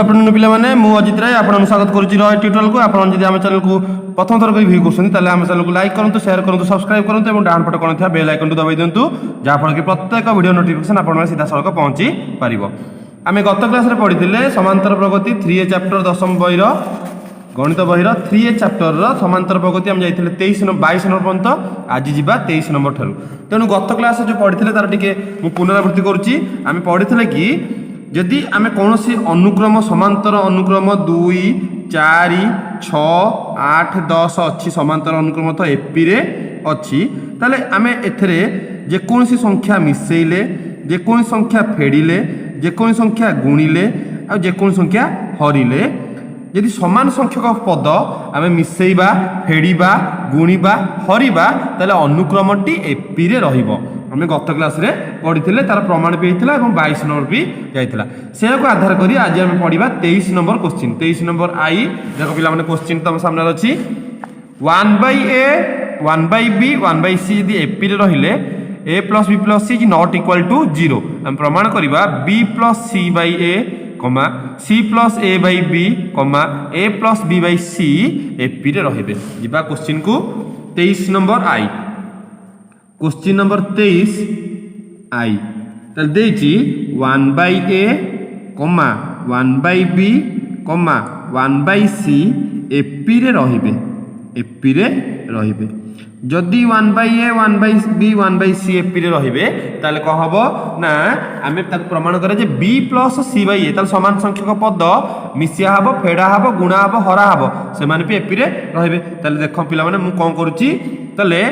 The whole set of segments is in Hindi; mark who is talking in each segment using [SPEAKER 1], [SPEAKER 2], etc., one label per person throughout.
[SPEAKER 1] आफ्टरनून पिला माने मु अजित राय आपन स्वागत करूची रॉय ट्यूटोरियल को आपन जदि हम चैनल को प्रथम थर व्यू करछन ताले हम चैनल को लाइक करंतु शेयर करंतु सब्सक्राइब करंतु एवं डाउन बटन कोन थिया बेल आइकन को दबाइ देंतु जा फल कि प्रत्येक वीडियो नोटिफिकेशन आपन सीधा सड़क पहुंची परिबो। आमे गत क्लास रे पढिथिले समांतर प्रगति 3A चैप्टर 10th बही रो गणित बही रो 3A चैप्टर रो समांतर प्रगति हम जाइथिले 22 नंबर पर्यंत आज जिबा 23 नंबर ठरु। तेनु गत क्लास जो पढिथिले तार टिके मु पुनरावृत्ति करूची। आमे पढिथिले कि यदि आमे कौनसी अनुक्रम समांतर अनुक्रम 2 4 6 8 10 अच्छी समांतर अनुक्रम तो एपी रे अच्छी ताले आमे एथरे जे कौनसी संख्या मिसेइले जे कौनसी संख्या फेडिले जे कौनसी संख्या गुणिले आ जे कौनसी संख्या हरिले यदि समान संख्यक पद आमे मिसेइबा फेडिबा गुणिबा हरिबा ताले अनुक्रमटी एपी रे रहिबो। हमें गत क्लास रे पढ़ी तार प्रमाण भी होता है 22 नंबर भी जाइला से आधार करी आज हम पढ़ा 23 नंबर क्वेश्चन 23 नंबर आई देख पिला माने क्वेश्चन तुम सामने अच्छी 1/a 1/b 1/c यदि एपी रे रहिले a + b + c not equal to 0 हम प्रमाण करबा b + c / a c + a / b a + b / c AP रे रहिबे। जिबा क्वेश्चन को 23 नंबर आई क्वेश्चन नंबर 23 आई तल देची 1/a 1/b 1/c एपी रे रहिबे एपी रे रहिबे। जदि 1/a 1/b 1/c एपी रे रहिबे ताले को हबो ना आमे ताक प्रमाण करे जे b + c / a ताले समान संख्यक पद मिसिया हबो फेडा हबो गुणा हबो हरा हबो से माने भी एपी रे रहिबे। ताले देखो पिला माने मु कोन करूची ताले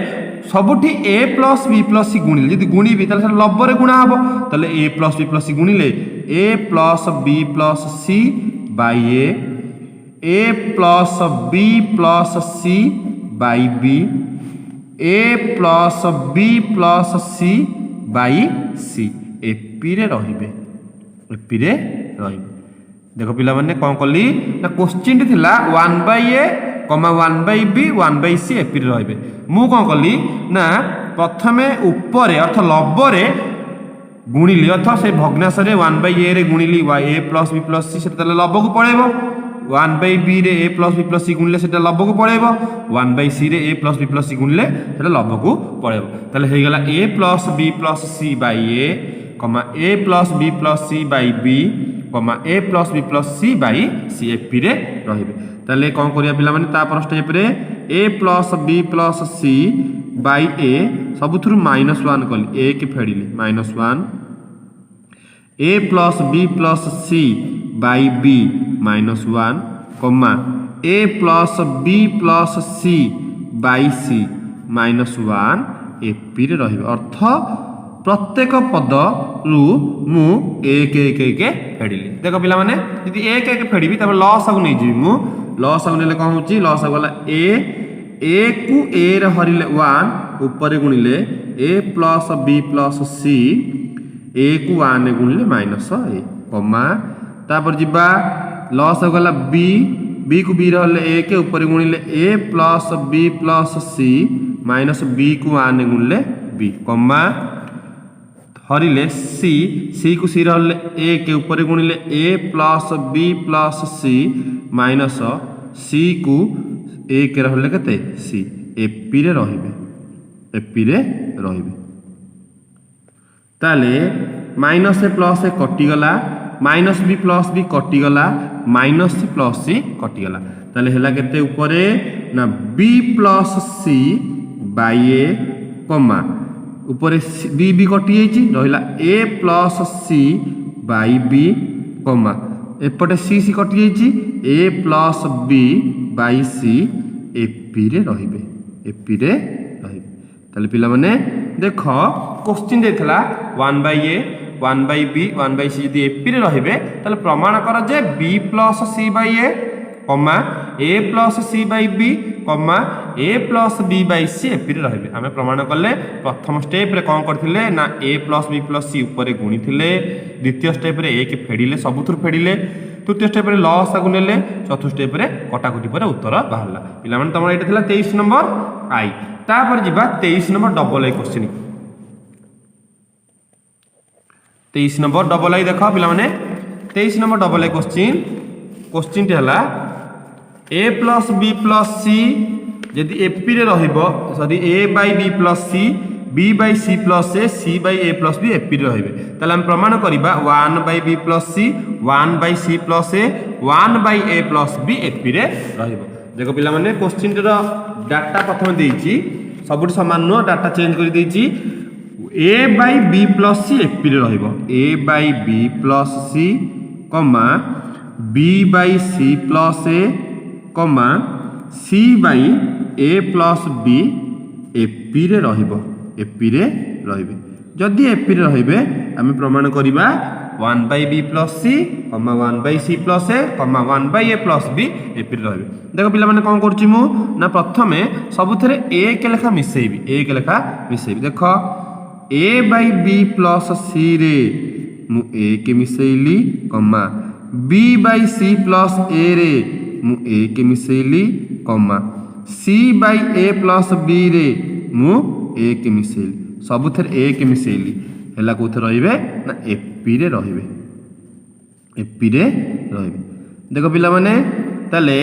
[SPEAKER 1] सबुठी a + b + c गुणिले यदि गुणिबी ताले लब रे गुणा हबो ताले a + b + c गुणिले a + b + c / a + b + c / b a + b + c / c AP रे रहिबे एपी रे रहिबे। देखो पिला माने कोन कली ना क्वेश्चन थिला 1/a 1/b 1/c एपी रे रहिबे। मु कोन कली ना प्रथमे ऊपर अर्थ लबरे गुणिली अर्थ से भग्नांश रे 1/a रे गुणिली a + b + c सेटा लब को पळेबो 1/b रे a + b + c गुणिले सेटा लब को पळेबो 1/c रे a + b + c गुणिले सेटा लब को पळेबो। ताले हे गेला a + b + c / a a + b + c / b a + b + c / c AP रे रहिबे। ताले कोन करिया पिला माने ता पर स्टेप रे a + b + c / a सबुथुरु -1 कली a के फेडिली -1 a + b + c / b -1 a + b + c / c -1 AP रे रहिबे। अर्थ प्रत्येक पद रु मु एक फेडिली। देखो पिला माने यदि एक फेडिबी तब लॉस आगु नै जिवि मु लॉस आगु नेले कोन होची लॉस आगु वाला a को a रे हरिले 1 ऊपर गुणिले a + b + c a को 1 रे गुणिले -a कमा तापर जिबा लॉस आगु वाला b को b रे हरिले a के ऊपर गुणिले a + b + c -b को 1 रे गुणिले b कमा हरिले c को c रहले a के ऊपर गुणिले a + b + c c को a के रहले केते c एपी रे रहिबे एपी रे रहिबे। ताले -a + a कटि गला -b + b कटि गला -c + c कटि गला ताले हेला केते ऊपरे ना b + c / a ऊपर b कटि जाइछि रहिला a + c / b एपटे c कटि जाइछि a + b / c एपी रे रहिबे एपी रे रहिबे। ताले पिला माने देखो क्वेश्चन देथला 1/a 1/b 1/c यदि एपी रे रहिबे ताले प्रमाण कर जे b + c / a a + c / b a + b / c AP रे रहिबे। आमे प्रमाण करले प्रथम स्टेप रे कोन करथिले ना a + b + c ऊपर गुणिथिले द्वितीय स्टेप रे a के फेडिले सबुथुर फेडिले तृतीय स्टेप रे लॉस आगु नेले चतुर्थ स्टेप रे कटाकटी पर उत्तर बाहरला। पिला माने तमरा एटा थिला 23 नंबर आई तापर जिबा 23 number double I question 23 number double I देखो पिला माने 23 number double I question question टी हला A plus B plus C जदि एपी रे रहिबो sorry A by B plus C B by C plus A C by A plus B AP रे रहिबे ताले हम प्रमाण करिबा 1 by B plus C 1 by C plus A 1 by A plus B AP रे रहिबो। देखो पिला माने क्वेश्चन रो डाटा प्रथम देइची सबुठ समान नो डाटा चेंज कर देइची ए by B plus C AP रे रहिबो ए बाय बी प्लस सी कमा बी बाय सी प्लस ए कमा सी by A plus B AP रे रहिबो एपी रे रहिबे जदि एपी रे रहिबे आमे प्रमाण करिबा 1 बाय बी प्लस सी कमा 1 बाय सी प्लस ए कमा 1 by A plus B AP रे रहिबे। देखो पिला माने कोन करछि मु ना प्रथमे सबुथरे एक लेखा मिसेइबी एक लेखा मिसेइबी देखो ए बाय बी प्लस सी रे मु एक मिसेइली कमा बी बाय सी प्लस ए रे मु एक मिसेइली कमा सी बाय ए प्लस बी रे मु एक मिसेइली सबुथर एक मिसेइली हेला कोथे रहिबे ना एपी रे रहिबे एपी रे रहिबे। देखो पिला माने ताले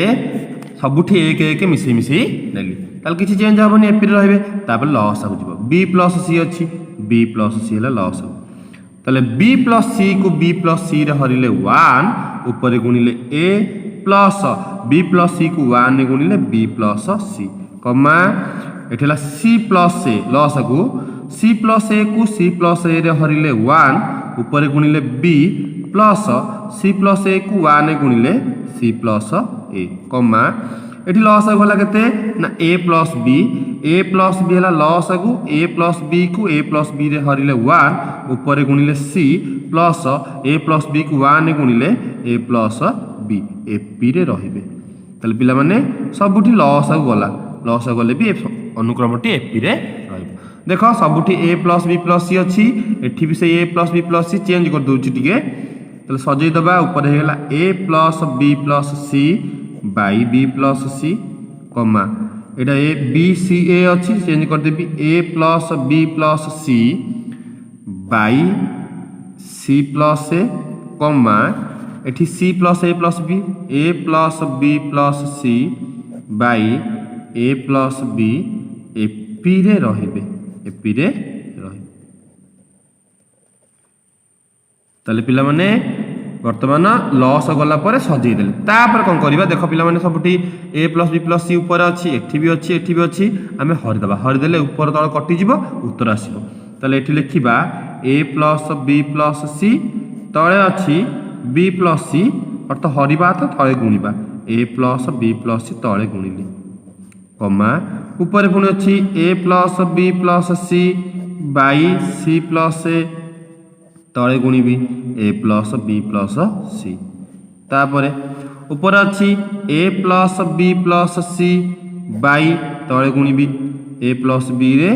[SPEAKER 1] सबुठी एक एक मिसेई मिसेई नेली ताले किछि चेंज हबनी एपी रे रहिबे तापर लॉस हो जिवो बी प्लस सी अछि बी प्लस सी हेला लॉस हो ताले बी प्लस सी को बी प्लस सी रे हरिले 1 ऊपर गुणिले ए प्लस बी प्लस सी को 1 गुणिले बी प्लस सी कमा एठला सी प्लस ए लॉस को सी प्लस ए को सी प्लस ए रे हरिले 1 ऊपर गुणिले B plus C plus A को 1 गुणिले सी प्लस ए कमा एठी लॉस गला केते ना A plus B Hella loss को ए प्लस बी रे हरिले 1 ऊपर गुणिले सी प्लस ए प्लस बी को 1 गुणिले ए प्लस बी एपी रे रहिबे तले पिला माने सबुठी लॉस गले भी अनुक्रमटी एपी रे रहिबो। देखो सबुठी ए प्लस बी सी अछि एठी भी से ए प्लस बी चेंज कर दोछि टिके तले सजै दबा ऊपर हे गेला ए प्लस सी बाय बी प्लस सी कमा एटा ए बी सी ए अछि चेंज कर देबी ए प्लस बी प्लस सी बाय सी प्लस ए कमा एठी C plus B A plus B plus C by A plus B AP रे रहिबे एपी रे रहिबे ताले पिला माने वर्तमान लॉस गला पर सजै देले तापर कोन करबा देखो पिला माने सबठी ए प्लस बी प्लस सी ऊपर अछि एठी भी अछि आमे हरि देले ऊपर तळ कटि जिवो उत्तर आसीबो ताले एठी लिखिबा ए प्लस बी प्लस सी तळे अछि बी प्लस सी अर्थ हरिबा तो तळे गुणिबा ए प्लस बी प्लस सी तळे गुणिले कमा ऊपर पुणी अछि ए प्लस बी प्लस सी बाय सी प्लस ए तळे गुणिबी ए प्लस बी प्लस सी तापरे ऊपर अछि ए प्लस बी प्लस सी बाय तळे गुणिबी ए प्लस बी रे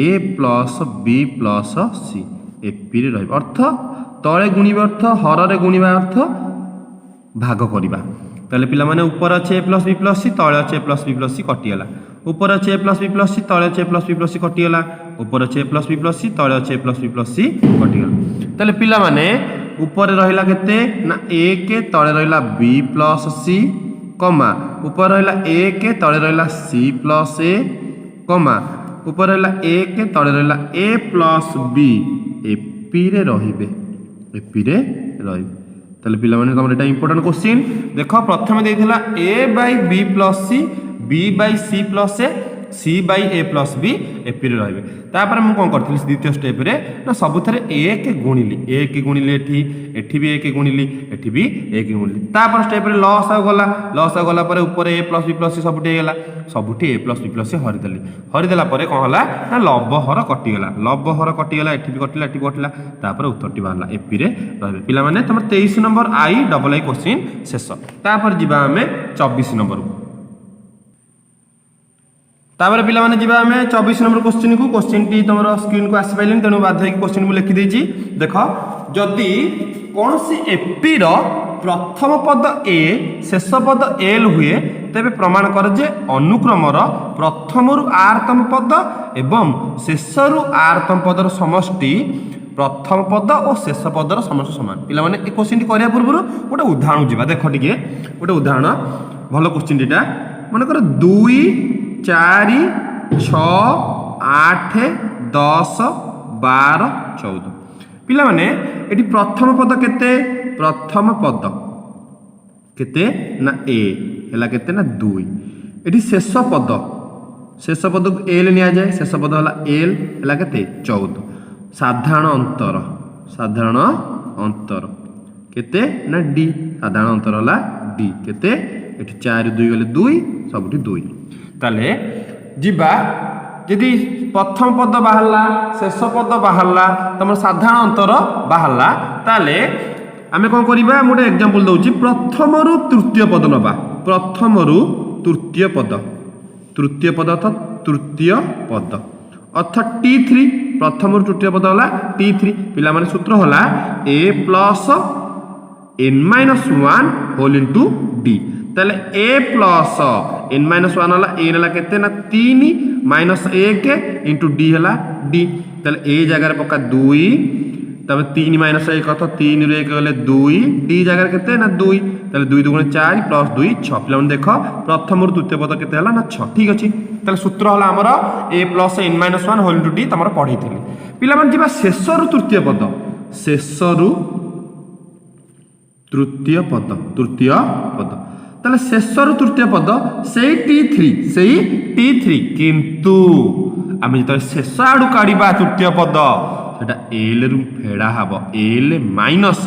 [SPEAKER 1] ए प्लस बी प्लस सी एपी रे रहइबो अर्थ तळे गुणिबा अर्थ हर रे गुणिबा अर्थ भाग करिबा ताले पिला माने ऊपर अछि ए प्लस बी प्लस सी तळे अछि ए प्लस बी प्लस सी कटियाला ऊपर अछि ए प्लस बी प्लस सी तळे अछि ए प्लस बी प्लस सी कटियाला ऊपर अछि ए प्लस बी प्लस सी तळे अछि ए प्लस बी प्लस सी कटियाला ताले पिला माने ऊपर रहिला केते ना ए के तळे रहिला बी प्लस सी कमा ऊपर रहिला ए के तळे रहिला सी प्लस ए कमा ऊपर रहिला ए के तळे रहिला ए प्लस बी एपी रे रहिबे एपी रे रहिबे ताले पिला माने तमरे एटा इंपोर्टेंट क्वेश्चन देखो प्रथम देइथिला A by B plus C B by C plus A C by A plus B AP रे रहइबे तापर मु कोन करथिली द्वितीय स्टेप रे ना सबुथरे 1 गुणिले एठी भी 1 गुणिली एठी भी 1 गुणिली तापर स्टेप रे लॉस गला पर ऊपर ए प्लस बी प्लस सी सबुठी गेला सबुठी ए प्लस बी प्लस सी हरि देला पर कोन हला ना लब्ध हर कटि गेला एठी भी कटिला तापर उत्तरटी बाहरला एपी रे रहबे पिला माने तमर 23 number I double I question शेष तापर जिबा हमें 24 नंबर तापर पिला माने जिबा हमें 24 नंबर क्वेश्चन टी तुम स्क्रीन को आसी पाइलेन तेणु बाध्य क्वेश्चन को लिखि देछि देखो जदि कौन सी एपी रो प्रथम पद ए शेष पद एल हुए तेबे प्रमाण कर जे अनुक्रम प्रथम रु आरतम पद एवं शेष रु आरतम पदर समष्टि प्रथम पद और शेष पदर समस्त समान पिला माने ए क्वेश्चन टी करिया पूर्व गोटे उदाहरण जीवा देख टिके गोटे उदाहरण भल क्वेश्चन टीटा मन कर 2 4 6 8 10 12 14 पिला माने एटी प्रथम पद केते प्रथम पद केते ना ए हला केते ना 2 एटी शेष पद को एल निया जाए शेष पद हला एल हला केते 14 साधारण अंतर केते ना डी साधारण अंतर हला डी केते एटी 4 2 गले 2 सबुठी 2 ताले जिबा यदि प्रथम पद बाहरला शेष पद बाहरला तमर साधारण अंतर बाहरला ताले आमे कोन करिबा मोटे एग्जांपल दउची प्रथम रु तृतीय पद नबा प्रथम रु तृतीय पद अर्थात तृतीय पद अर्थात T3 प्रथम रु तृतीय पद होला T3 पिला माने सूत्र होला a plus n-1 whole into d ताले a प्लस n-1 होला a होला केते ना 3 माइनस 1 इनटू d होला d ताले a जगह रे पका 2 तब 3 माइनस 1 कत 3 रे 1 गले 2 d जगह केते ना 2 ताले 2 2 4 प्लस 2 6 पिला मन देखो प्रथम रु तृतीय पद केते हला ना 6 ठीक अछि ताले सूत्र हला हमर a plus n-1 whole into d तमर पढैथिली पिला मन जिबा शेष रु तृतीय पद तृतीय पद ताले शेष रु तृतीय पद सेई T3 किंतु आमे जत शेष आडू काढिबा तृतीय पद सेटा एल रु फेडा हबो L minus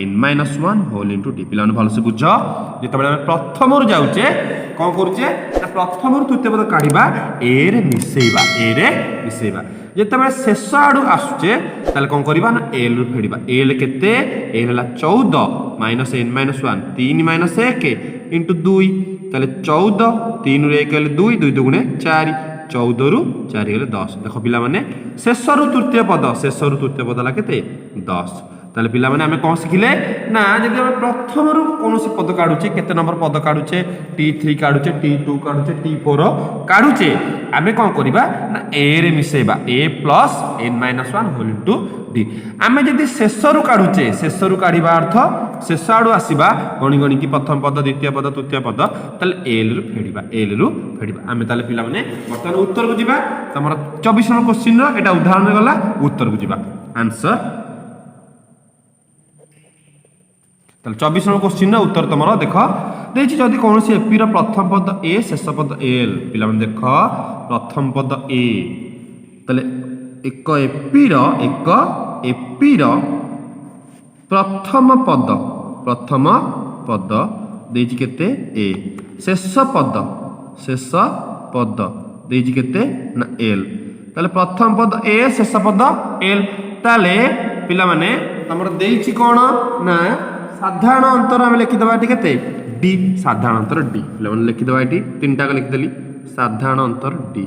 [SPEAKER 1] n-1 whole into d पिला भल से बुझ जत बेले प्रथम रु जाउचे कोन करूचे प्रथम रु तृतीय पद काढिबा ए रे मिसेइबा जत बेले शेष आडू आसुचे ताले कोन करिबा ना एल रु फेडिबा एल केते एल हला 14 माइनस n-1 3 माइनस 1 इनटू 2 ताले 14 3 रे 1 गले 2 2 दुगुणे 4 14 रु 4 गले 10 देखो पिला माने शेष रु तृतीय पद ला केते 10 ताले पिला माने हमें कोन सिखिले ना जदि हम प्रथम रु कोनोसी पद काढुचे केते नंबर पद काढुचे T3 काढुचे T2 काढुचे T4 काढुचे हमें कोन करिबा ना a रे मिसेबा a plus n-1 whole into d हमें जदि शेष रु काढुचे शेष रु काढिबा अर्थ शेष आडू आसीबा गणी की प्रथम पद द्वितीय पद तृतीय पद ताले एल रु फेडिबा आमे ताले पिला माने वर्तमान उत्तर को जिबा तमरा 24 नंबर क्वेश्चन रो एटा उदाहरण गला उत्तर को जिबा आंसर ताले 24 नंबर क्वेश्चन रो उत्तर तमरा देखो देछि जदि कोनोसी एपी रो प्रथम पद ए शेष पद एल पिला माने देखो प्रथम पद ए ताले एक एपी रो प्रथम पद देछि केते ए शेष पद देछि केते ना एल ताले प्रथम पद ए शेष पद एल ताले पिला माने हमर देछि कोन ना साधारण अंतर हम लिखि दबा केते डी साधारण अंतर डी पिला माने लिखि दबा एटी तीनटा को लिखि देली साधारण अंतर डी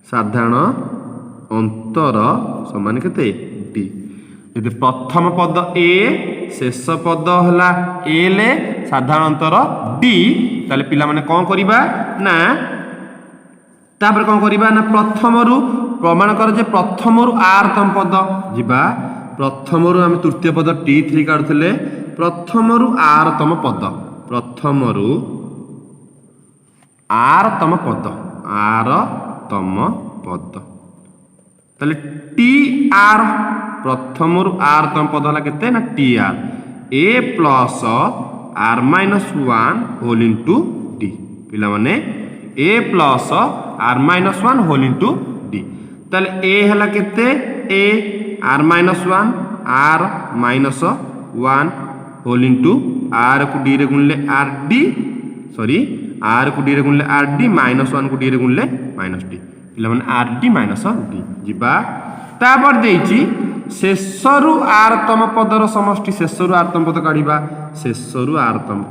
[SPEAKER 1] साधारण अंतर समान केते डी यदि प्रथम पद ए शेष पद हला एल साधारण अंतर डी ताले पिला माने कोन करिबा ना तापर कोन करिबा ना प्रथम रु प्रमाण कर जे प्रथम रु आर तम पद जिबा प्रथम रु हम तृतीय पद T3 काढुतले प्रथम रु आर तम पद आर तम पद ताले टी आर प्रथम रु आर तम पद हला केते ना T R A plus r-1 whole into D पिला माने A plus r-1 whole into D ताले ए हला केते A r-1 r-1 whole into r को d रे गुणले rd सॉरी r को d रे गुणले rd -1 को d रे गुणले -d पिला माने rd -d जिबा तापर देछि शेषरु आरतम पदर समष्टि शेषरु आरतम पद काढिबा शेषरु आरतम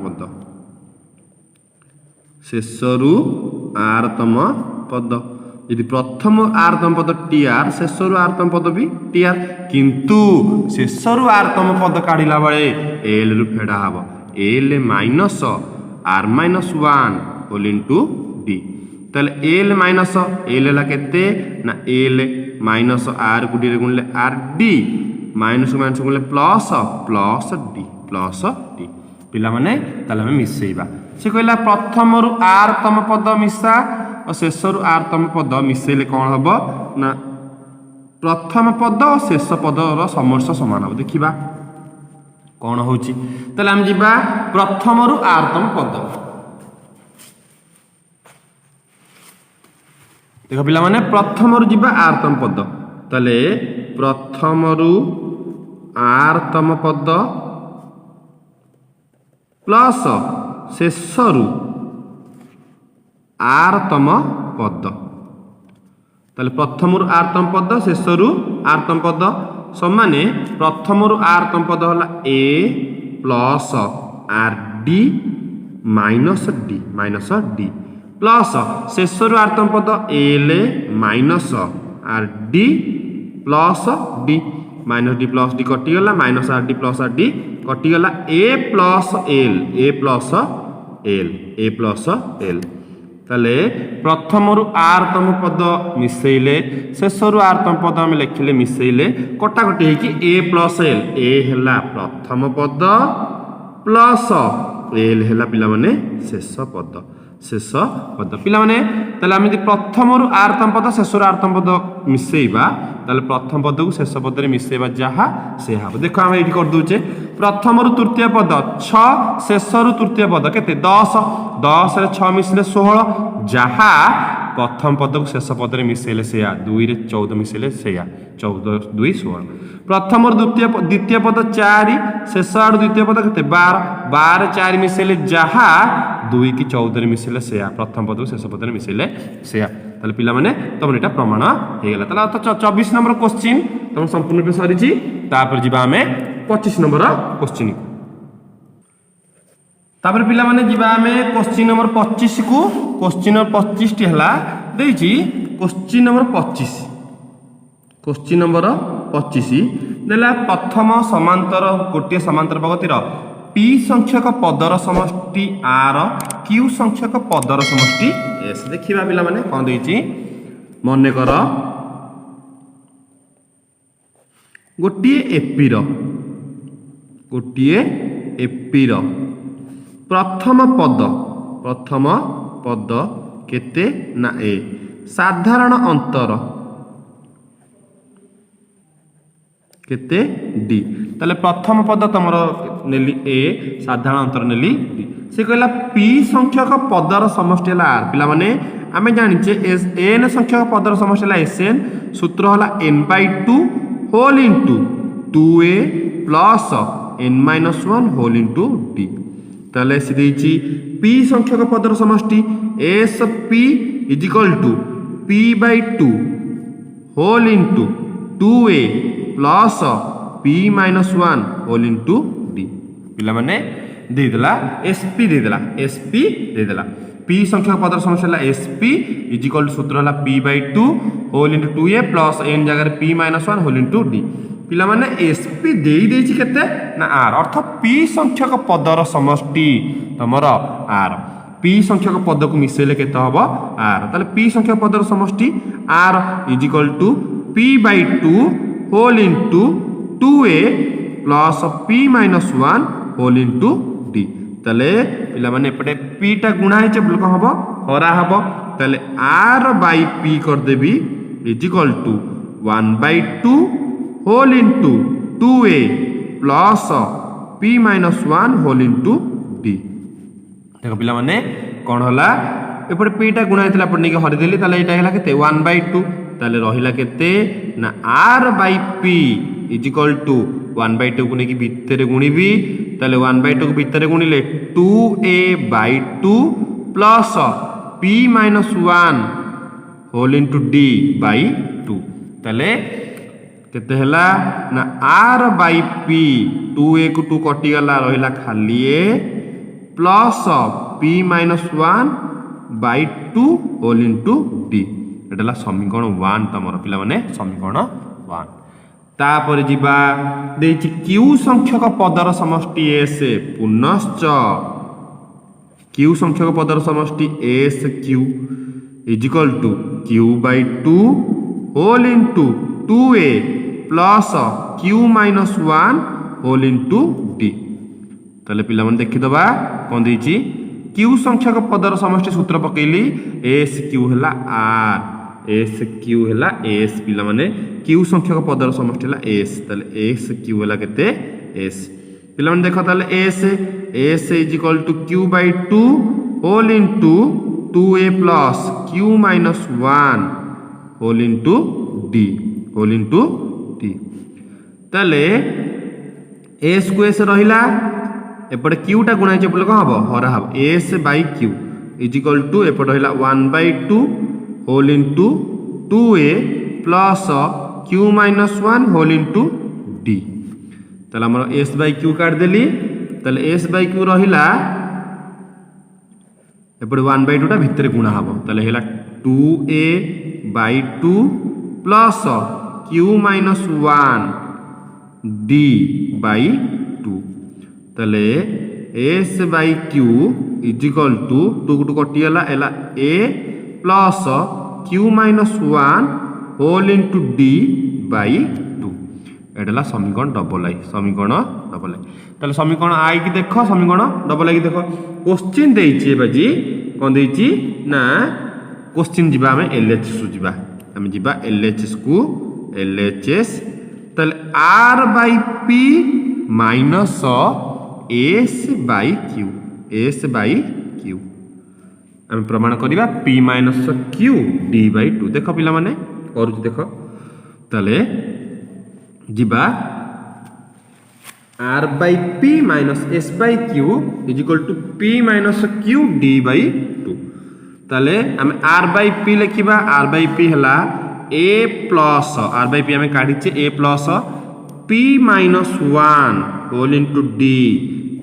[SPEAKER 1] पद यदि प्रथम आरतम पद टीआर शेषरु आरतम पद भी टीआर किंतु शेषरु आरतम पद काढिला बेले एल रु फेडा हबो L minus r-1 whole into D ताले एल माइनस एल ला केते ना एल माइनस आर को डी रे गुणिले आर डी माइनस माइनस गुणिले प्लस प्लस डी पिला माने ताले हमें मिसेइबा से कहला प्रथम रु आर तम पद मिसा और शेष रु आर तम पद मिसेले कौन हबो ना प्रथम पद और शेष पदर समर्श समान हबो देखिबा कौन होची ताले हम जिबा प्रथम रु आर तम पद देखो पिला माने प्रथम रु जिबा आर तम पद ताले प्रथम रु आर तम पद प्लस शेष रु आर तम पद ताले प्रथम रु आर तम पद शेष रु आर तम पद समाने प्रथम रु आर तम पद होला A plus R D minus D plus शेष रु आर तम पद L minus R D plus D minus D plus D कटिगला minus R D plus R D कटिगला ए प्लस एल ताले प्रथम रु आर तम पद मिसेइले शेष रु आर तम पद हम लिखिले मिसेइले कटाकटी है कि ए प्लस एल ए हैला प्रथम पद प्लस एल हैला पिला माने शेष पद पिला माने ताले हम प्रथम रु आर तम पद शेष रु आर तम पद मिसेइबा ताले प्रथम पद को शेष पद रे मिसेइबा जहा से हाब देखो हम एठी कर दोचे प्रथम रु तृतीय पद 6 शेष रु तृतीय पद केते 10 रे 6 मिसले 16 जहा प्रथम पद को शेष पद रे मिसेले सेया 2 रे 14 मिसेले सेया 14 2 16 प्रथम रु द्वितीय पद 4 शेष आड़ द्वितीय पद केते 12 4 मिसेले जहा 2 की 14 रे मिसेले सेया प्रथम पद को शेष पद रे मिसेले सेया ताले पिला माने तमन एटा प्रमाण हे गेला ताले तो 24 नंबर क्वेश्चन तम संपूर्ण पे सरीची तापर जिबा हमें 25 नंबर क्वेश्चन तापर पिला माने जिबा हमें क्वेश्चन नंबर 25 को क्वेश्चन नंबर 25 टी हला देछि क्वेश्चन नंबर 25 देला प्रथम समांतर गोटे समांतर प्रगतिर पी संख्यक पदर समष्टि आर क्यू संख्यक पदर समष्टि एस देखिबा पिला माने कोन देछि मने कर गोटे एपीर प्रथम पद केते ना ए साधारण अंतर केते डी ताले प्रथम पद तमरो नेली ए साधारण अंतर नेली डी से कहला पी संख्यक पदर समष्टि हला आर पिला माने आमे जानिचे एस एन संख्यक पदर समष्टि हला एसएन सूत्र हला n/2 whole into 2a plus n-1 whole into d ताले से देछि p संख्यक पदर समष्टि S P is equal to p/2 whole into 2a plus p-1 whole into d पिला माने दे देला sp दे देला p संख्या पदर समस्या ला sp इज इक्वल टू सूत्र ला p/2 whole into 2a plus n जगह p-1 होल इनटू d पिला माने sp देई देछि केते ना r अर्थ p संख्यक पदर समष्टि तमर r p संख्यक पद को मिसेले केते हबो r ताले p संख्यक पदर समष्टि r is equal to p/2 whole into 2a plus p-1 whole into d ताले पिला माने एपटे p टा गुणा हेचे बोल को हबो हरा हबो ताले r बाय p कर देबी is equal to 1/2 whole into 2a plus p-1 whole into d देखो पिला माने कोन होला एपटे p टा गुणा हेतला पड नेके हरि देली ताले एटा हैला केते 1/2 ताले रहिला केते ना r by p is equal to 1/2 को नेकी भितरे गुणीबी ताले 1/2 को भितरे गुणिले 2a/2 plus p-1 whole into d by 2 ताले केते हला ना r बाय p 2a को 2 कटि गला रहिला खाली a plus p-1 by 2 whole into d एटाला समीकरण 1 तमरो पिला माने समीकरण 1 तापर जिबा देछि q संख्यक पदर समष्टि s पुनश्च q संख्यक पदर समष्टि s q is equal to q/2 whole into 2a plus q minus 1 whole into d ताले पिला मन देखिदबा कोन देछि q संख्यक पदर समष्टि सूत्र पकेली s q हला r s q हला s पिला माने q संख्यक पदर समष्टि हला s ताले s q हला केते s पिला मन देखो ताले s is equal to q by 2 whole into 2a plus q minus 1 whole into d ताले s को s रहिला एपटे q टा गुणा एपटे कौन हम हरा हम s by q is equal to एपटे रहिला 1/2 whole into 2a plus q minus 1 whole into d ताले हमर s बाय q काट देली ताले s बाय q रहिला एपटे 1/2 टा भितर गुणा हम ताले हेला 2a by 2 plus q minus 1 d by 2 ताले s by q is equal to 2 two कटि गला एला a plus q minus 1 whole into d by 2 एडला समीकरण डबल आई ताले समीकरण आई की देखो समीकरण डबल आई की देखो क्वेश्चन देइछि बाजी कोन देइछि ना क्वेश्चन जिबा हमें LHS को जिबा हम जिबा LHS को LHS ताले r by p minus s by q हम प्रमाण करिबा p minus q d by 2 देखो पिला माने करू देखो ताले जिबा r by p minus s by q is equal to p minus q d by 2 ताले हम r बाय p लिखिबा r बाय p हला a plus r by p हमें काढिचे a plus p minus 1 whole into d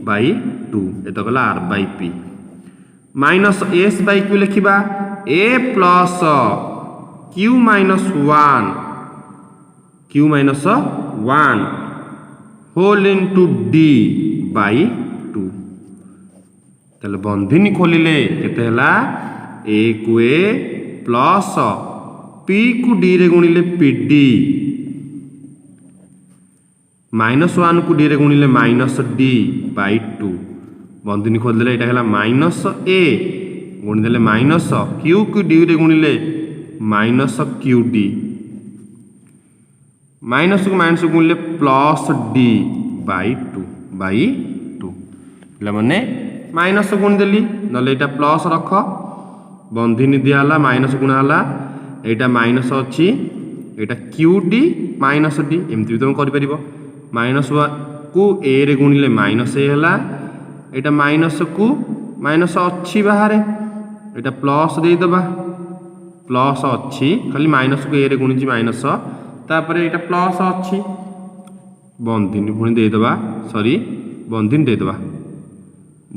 [SPEAKER 1] by 2 एतो गला r by p minus s by q लिखिबा a plus q minus 1 whole into d by 2 ताले बंधिनी खोलिले केते हला a को a प्लस p को d रे गुणिले pd माइनस 1 को d रे गुणिले माइनस d बाय 2 बंधिनी खोल देले एटा हला माइनस a गुण देले माइनस q को d रे गुणिले माइनस qd माइनस को माइनस गुणिले प्लस d बाय 2 ले माने माइनस गुण देली नले एटा प्लस रख बंधिनी दिया हला माइनस गुणा हला एटा माइनस अछि एटा qd माइनस d एमति तुम करि परिबो माइनस को a रे गुणिले माइनस a हला एटा माइनस को माइनस अछि बाहर एटा प्लस दे दबा प्लस अछि खाली माइनस को a रे गुणिजी माइनस तापर एटा प्लस अछि बंधिनी पुणी दे दबा सॉरी बंधिनी दे दबा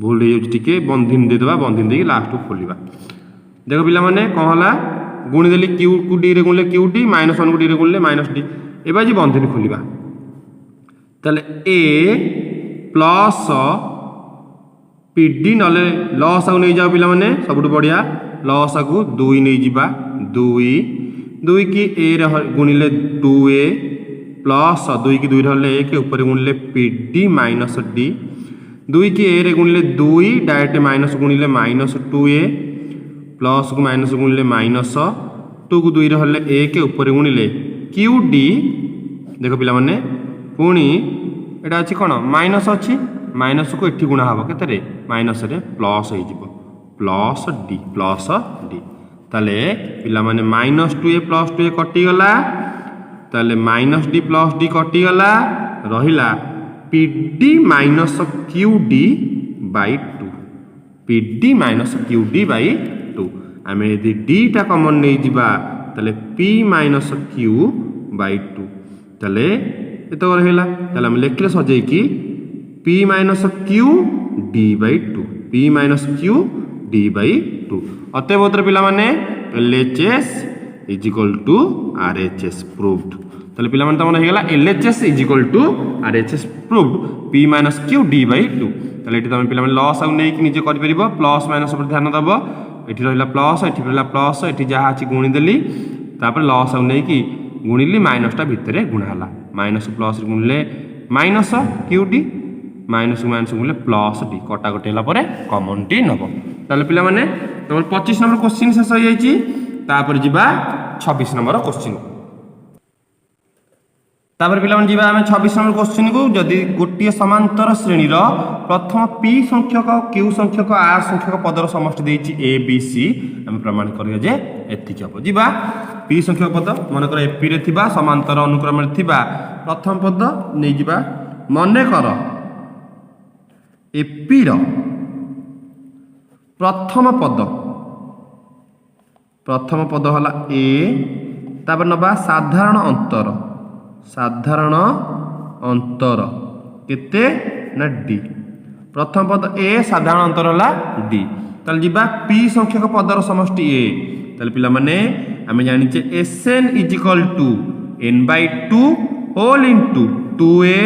[SPEAKER 1] भूल हो टिके बंधिनी दे दबा बंधिनी दे लास्ट को खोलिबा देखो पिला माने कोन हला गुणी देली q को d रे गुणले qd माइनस 1 को d रे गुणले माइनस d एबा जी बंधिनी खोलिबा ताले a प्लस pd नले लॉस आ नै जाओ पिला माने सबटु बढ़िया लॉस को 2 नै जिबा 2 की a रे गुणिले 2a प्लस 2 की 2 रहले 1 ऊपर गुणिले pd माइनस d 2 की a रे गुणिले 2 डायरेक्ट माइनस गुणिले माइनस 2a प्लस को माइनस गुणिले माइनस 2 को 2 रहले 1 ऊपर गुणिले qd देखो पिला माने पुणी एटा अछि कोन माइनस अछि माइनस को एठी गुणा हबो केते रे माइनस रे प्लस होई जिवो प्लस d ताले पिला माने माइनस 2a प्लस 2a कटि गला ताले माइनस d प्लस d कटि गला रहिला pd minus qd by 2 pd minus qd by 2 आमे यदि d टा कॉमन नै जिबा ताले p माइनस q बाय 2 ताले एतो रहिला ताले हम लेखले सजै की p minus q d by 2 p minus q d by 2 अतः बोत्र पिला माने LHS is equal to RHS proved ताले पिला माने तमन हेगला LHS is equal to RHS proved p minus q d by 2 ताले एठी तमन पिला माने लॉस आ नै कि निजे करि परिबो प्लस माइनस पर ध्यान दबो एठी रहिला प्लस एठी रहिला प्लस एठी जहा अछि गुणी देली तापर लॉस नहीं कि गुणिली माइनसटा भितर गुणाला माइनस प्लस गुणिले minus Q D minus minus गुणिले प्लस डी कटाकटी है कमन टी नब ताले पिला माने तुम 25 नंबर क्वेश्चन शेष हो जाइए तापर जीवा 26 नंबर क्वेश्चन तापर पिला माने जीवा हमें 26 नंबर क्वेश्चन को जदि गोटे समांतर श्रेणीर प्रथम पी संख्यक क्यू संख्यक आर संख्यक पदर समष्टि देछि ए बी सी हम प्रमाण करिया जे एतिक हम जीवा पी संख्यक पद मन कर एपी रे थिबा समांतर अनुक्रम रे थिबा प्रथम पद नै जीवा मने कर एपी रो प्रथम पद हला ए तापर नबा साधारण अंतर केते ना डी प्रथम पद ए साधारण अंतर हला डी ताल जीवा पी संख्यक पदर समष्टि ए ताल पिला माने आमे जानिचे S N is equal to n/2 whole into 2a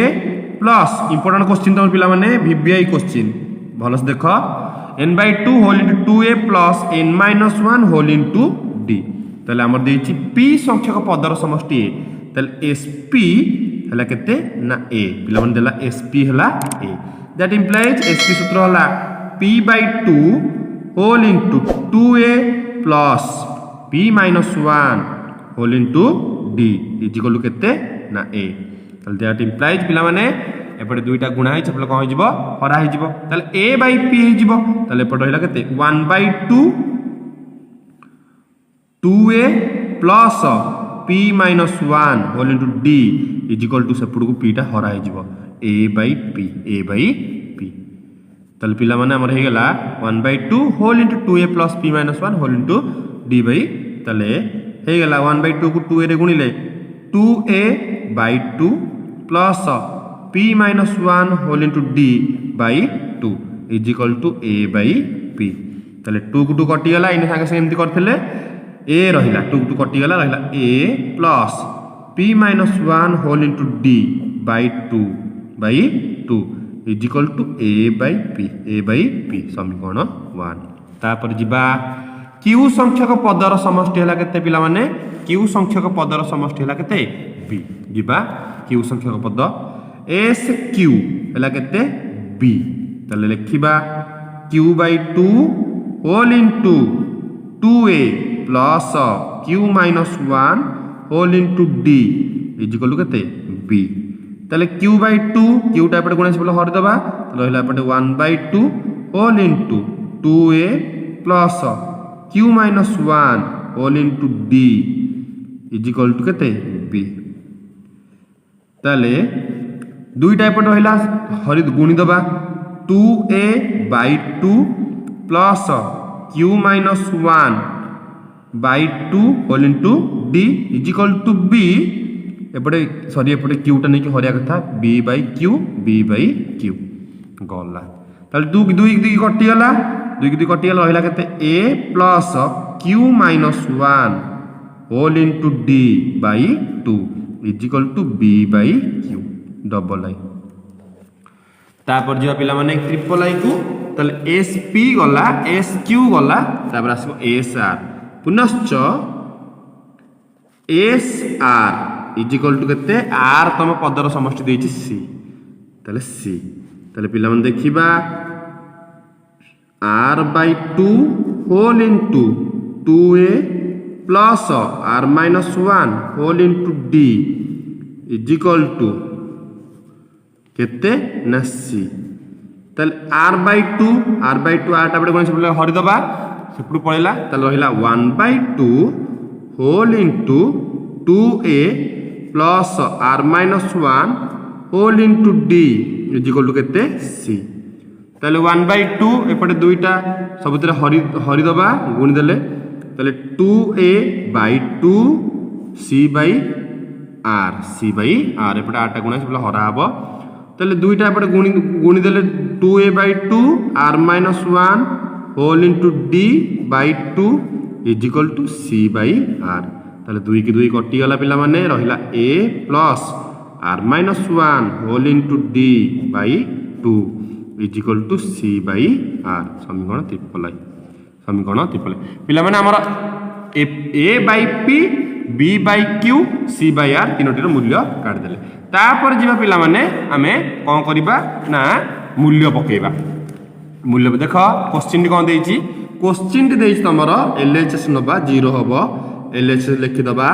[SPEAKER 1] plus important question तुम पिला माने वीवीआई क्वेश्चन भलस देख n/2 whole into 2a plus n-1 whole into d ताले हमर देछि p संख्यक पदर समष्टि a ताले sp हला केते ना a पिला माने देला sp हला a दैट इंप्लाइज sp सूत्र हला p/2 whole into 2a plus p-1 whole into d is equal to केते ना a ताले दैट इंप्लाइज पिला माने एपटे दुईटा गुणा है चपल कौन हो हरा हो ताले a/p हो ताले एपटे रहिला केते 1/2 2a plus p-1 whole into d is equal to सेपट को p टा हरा हो a/p ताले पिला माने हमर हे गेला 1/2 whole into 2a plus p-1 whole into d by ताले हे गेला 1/2 को 2a रे गुणिले 2a/2 plus p-1 whole into d by 2 is equal to a/p ताले 2 को 2 कटि गला इन संगे से एमती करथिले a रहिला 2 को 2 कटि गला रहिला a plus p-1 whole into d by 2 by 2 is equal to a/p समीकरण 1 तापर जिबा q संख्यक पदर समष्टि हला केते पिला माने q संख्यक पदर समष्टि हला केते b जिबा q संख्यक पद sq हला केते b ताले लिखिबा q/2 whole into 2a plus q-1 whole into d is equal to केते b ताले q/2 q टा एपटे गुणा से हर दबा रहिला एपटे 1/2 whole into 2a plus q-1 whole into d is equal to केते b ताले दुईटा एपटे रहिला हरि गुणी दबा 2a/2 plus q-1/2 whole into d is equal to b एपटे सॉरी एपटे q टा नहीं हरिया कथा b/q गला ताले 2 कटि गला 2 कटि गला रहिला केते a plus q-1 whole into d by 2 is equal to b/q double I तापर जो पिला माने ट्रिपल आई को ताले sp गला sq गला तापर आसो sr पुनश्च sr इज इक्वल टू केते r तम पदर समष्टि देछि c ताले c ताले पिला माने देखिबा r/2 whole into 2a plus r-1 whole into d is equal to केते ना c ताले r/2 r टा बडे कोन से हरि दबा सेपडू पळेला ताले रहिला 1/2 whole into 2a plus r-1 whole into d is equal to केते c ताले 1/2 एपटे दुईटा सबुतरे हरि दबा गुणी देले ताले 2a/2 c/r एपटे r टा गुणा से हरा हबो ताले दुईटा एपटे गुणी देले 2a/2 r-1 whole into d by 2 is equal to c/r ताले 2 की 2 कटि गला पिला माने रहिला a plus r-1 whole into d by 2 is equal to c/r समीकरण ट्रिपल आई पिला माने हमर a/p B by Q C by R तीनोटीर मूल्य काढ़ीदेले तापर जीवा पिला माने आमे कौन करिबा ना मूल्य पकेबा मूल्य देख क्वेश्चन कौन देइछि क्वेश्चन देइछि तमर एलएचएस नबा 0 हबो एलएचएस लिखि दबा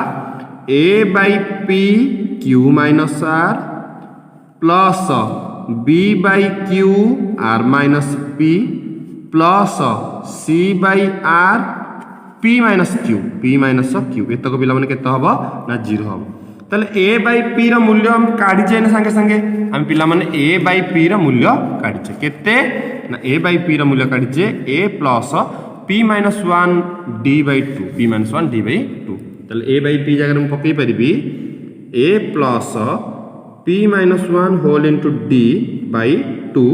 [SPEAKER 1] A by P Q minus are plus B by Q are minus P plus C by R P minus Q एतक पिला माने केते हबो ना 0 हबो ताले ए बाई पी रो मूल्य हम काढी जे संगे संगे हम पिला माने ए बाई पी रो मूल्य काढी जे केते ना ए बाई पी रो मूल्य काढी जे A plus P minus 1 D by 2 P minus 1 D by 2 ताले ए बाई पी जगह हम पकई परिबी A plus P minus 1 whole into D by 2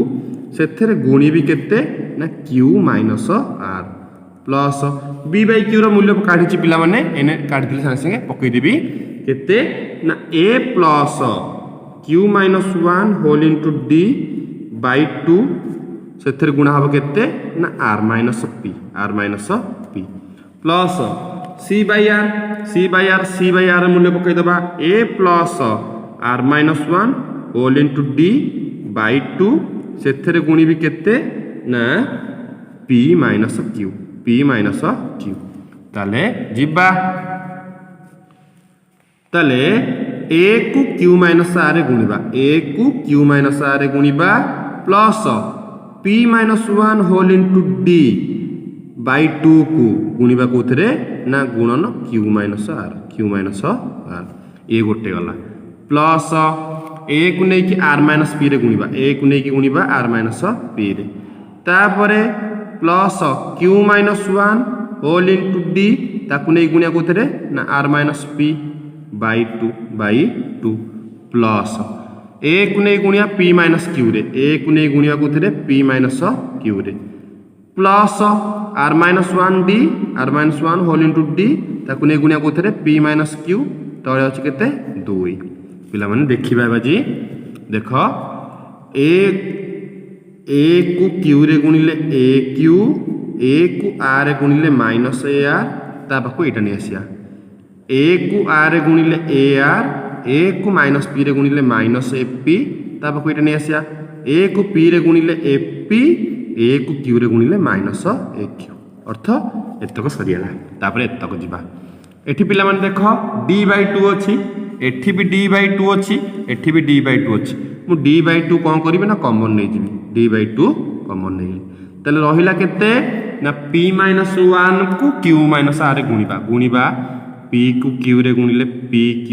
[SPEAKER 1] सेथरे गुणी भी केते ना Q minus are plus B by Q रो मूल्य काढी पिला माने एने काढी दिले संगे संगे पकई देबी केते ना A plus Q minus 1 whole into D by 2 सेथरे गुणा हबो केते ना R minus P plus C by R मूल्य पकई दबा A plus are minus 1 whole into D by 2 सेथरे गुणी भी केते ना पी माइनस क्यू ताले जिबा ताले ए को क्यू माइनस आर रे गुणिबा plus P minus 1 whole into D by 2 को गुणिबा कोथरे ना गुणन क्यू माइनस आर ए गोटे गला प्लस ए को नै कि आर माइनस पी रे गुणिबा आर माइनस पी रे तापरे plus Q minus 1 whole into D ताकु नै गुणिया कोथरे ना R minus P by 2 plus A को नै गुणिया पी माइनस क्यू रे plus are minus 1 whole into D ताकु नै गुणिया कोथरे पी माइनस क्यू तळे अछि केते 2 पिला माने देखिबा बाजी देख ए को क्यू रे गुणिले ए को आर रे गुणिले माइनस ए आर ता पाखु एटा नै आसिया ए को आर रे गुणिले ए आर ए को माइनस पी रे गुणिले माइनस ए पी ता पाखु एटा नै आसिया ए को पी रे गुणिले ए पी ए को क्यू रे गुणिले माइनस ए क्यू अर्थ एतक सरियाला तापर एतक जिबा एठी पिला माने देख डी बाई 2 अछि एठी भी डी बाई 2 अछि एठी भी डी बाई 2 अछि मु डी बाई 2 कोन करिवे ना कॉमन नै जिबी डी बाई 2 कॉमन नै तले रहिला केते ना p माइनस 1 को q माइनस r रे गुणिबा p को q रे गुणिले p q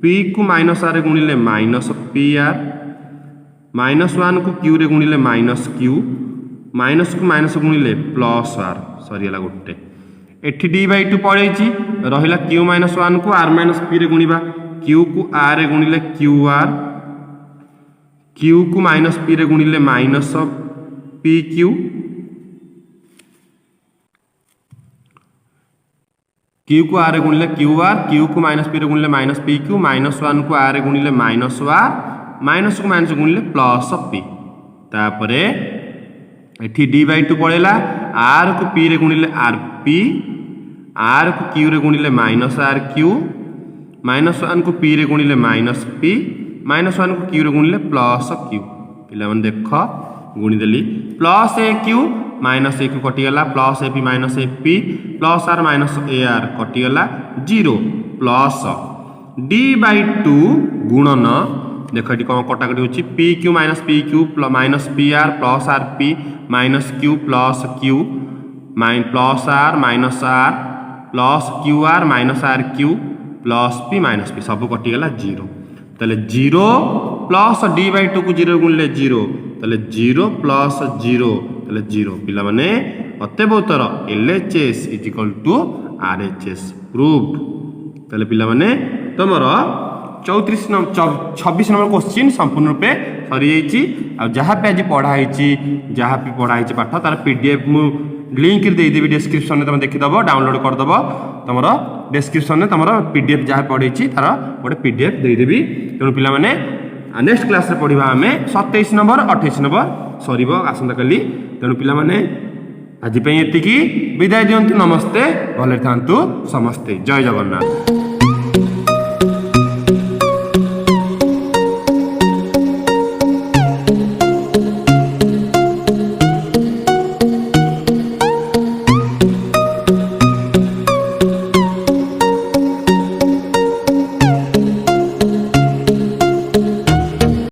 [SPEAKER 1] p को माइनस r रे गुणिले माइनस p r माइनस 1 को q रे गुणिले माइनस q माइनस को माइनस गुणिले प्लस r सरियाला गोटे एठी डी बाई 2 पड़ेछि रहिला q माइनस 1 को r माइनस p रे गुणिबा q को r रे गुणिले qr q को माइनस p रे गुणिले माइनस pq q को r रे गुणिले qr q को माइनस p रे गुणिले माइनस pq माइनस 1 को r रे गुणिले माइनस r माइनस को माइनस गुणिले प्लस p तापरे एठी d बाई 2 पड़ेला r को p रे गुणिले rp r को q रे गुणिले माइनस rq माइनस 1 को p रे गुणिले माइनस p माइनस 1 को q रे गुणिले प्लस q पिला मन देख गुणी देली plus a q minus a q कटिगला plus a p minus a p plus are minus a r कटिगला 0 प्लस डी बाई 2 गुणन देख ये कौन कटाकटी होची p Q minus p r P minus q plus q plus are minus are plus q are minus r q plus p सब कटिगला 0 ताले 0 प्लस डी बाई 2 को 0 गुणले 0 ताले 0 प्लस 0 ताले 0 पिला माने अते बहुतर LHS is equal to RHS proved ताले पिला माने तमरो 34 नंबर 26 नंबर क्वेश्चन संपूर्ण रूपे सरी जाईची आ जहाँ पे आज पढ़ाई पाठ तार PDF मु लिंक दे देबी डिस्क्रिप्शन में तुम देखि दबो डाउनलोड कर दबो तमरो डिस्क्रिप्शन में तमरो PDF जहाँ पढ़ाई तार गोटे PDF दे देबी तेणु पिला माने नेक्स्ट क्लास रे पढ़िबा हमें 27 नंबर 28 नंबर सरीबो आसंता कली तेणु पिला माने आज एतिकी विदाय दियंतु नमस्ते भले थांतु समस्ते जय जगन्नाथ।